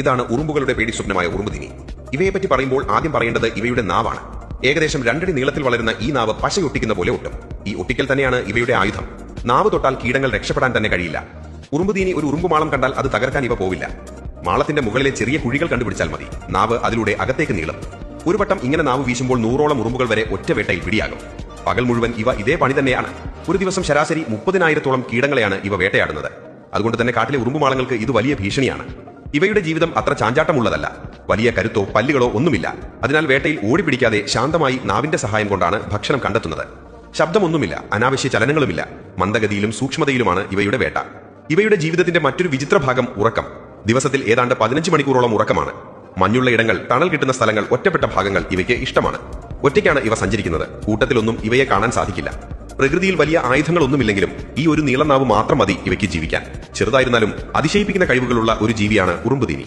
ഇതാണ് ഉറുമ്പുകളുടെ പേടിസ്വപ്നമായ ഉറുമ്പുതീനി. ഇവയെപ്പറ്റി പറയുമ്പോൾ ആദ്യം പറയേണ്ടത് ഇവയുടെ നാവാണ്. ഏകദേശം 2 അടി നീളത്തിൽ വളരുന്ന ഈ നാവ് പശയൊട്ടിക്കുന്ന പോലെ ഒട്ടും. ഈ ഒട്ടിക്കൽ തന്നെയാണ് ഇവയുടെ ആയുധം. നാവ് തൊട്ടാൽ കീടങ്ങൾ രക്ഷപ്പെടാൻ തന്നെ കഴിയില്ല. ഉറുമ്പുതീനി ഒരു ഉറുമ്പുമാളം കണ്ടാൽ അത് തകർക്കാൻ ഇവ പോവില്ല. മാളത്തിന്റെ മുകളിലെ ചെറിയ കുഴികൾ കണ്ടുപിടിച്ചാൽ മതി. നാവ് അതിലൂടെ അകത്തേക്ക് നീളും. ഒരു വട്ടം ഇങ്ങനെ നാവ് വീശുമ്പോൾ 100ഓളം ഉറുമ്പുകൾ വരെ ഒറ്റ വേട്ടയിൽ പിടിയാകും. പകൽ മുഴുവൻ ഇവ ഇതേ പണി തന്നെയാണ്. ഒരു ദിവസം ശരാശരി 30,000-ഓളം കീടങ്ങളെയാണ് ഇവ വേട്ടയാടുന്നത്. അതുകൊണ്ട് തന്നെ കാട്ടിലെ ഉറുമ്പുമാളങ്ങൾക്ക് ഇത് വലിയ ഭീഷണിയാണ്. ഇവയുടെ ജീവിതം അത്ര ചാഞ്ചാട്ടമുള്ളതല്ല. വലിയ കരുത്തോ പല്ലുകളോ ഒന്നുമില്ല. അതിനാൽ വേട്ടയിൽ ഓടിപ്പിടിക്കാതെ ശാന്തമായി നാവിന്റെ സഹായം കൊണ്ടാണ് ഭക്ഷണം കണ്ടെത്തുന്നത്. ശബ്ദമൊന്നുമില്ല, അനാവശ്യ ചലനങ്ങളുമില്ല. മന്ദഗതിയിലും സൂക്ഷ്മതയിലുമാണ് ഇവയുടെ വേട്ട. ഇവയുടെ ജീവിതത്തിന്റെ മറ്റൊരു വിചിത്ര ഭാഗം ഉറക്കം. ദിവസത്തിൽ ഏതാണ്ട് 15 മണിക്കൂറോളം ഉറക്കമാണ്. മഞ്ഞുള്ള ഇടങ്ങൾ, തണൽ കിട്ടുന്ന സ്ഥലങ്ങൾ, ഒറ്റപ്പെട്ട ഭാഗങ്ങൾ ഇവയ്ക്ക് ഇഷ്ടമാണ്. ഒറ്റയ്ക്കാണ് ഇവ സഞ്ചരിക്കുന്നത്. കൂട്ടത്തിലൊന്നും ഇവയെ കാണാൻ സാധിക്കില്ല. പ്രകൃതിയിൽ വലിയ ആയുധങ്ങളൊന്നുമില്ലെങ്കിലും ഈ ഒരു നീളനാവ് മാത്രം മതി ഇവയ്ക്ക് ജീവിക്കാൻ. ചെറുതായിരുന്നാലും അതിശയിപ്പിക്കുന്ന കഴിവുകളുള്ള ഒരു ജീവിയാണ് ഉറുമ്പുതീനി.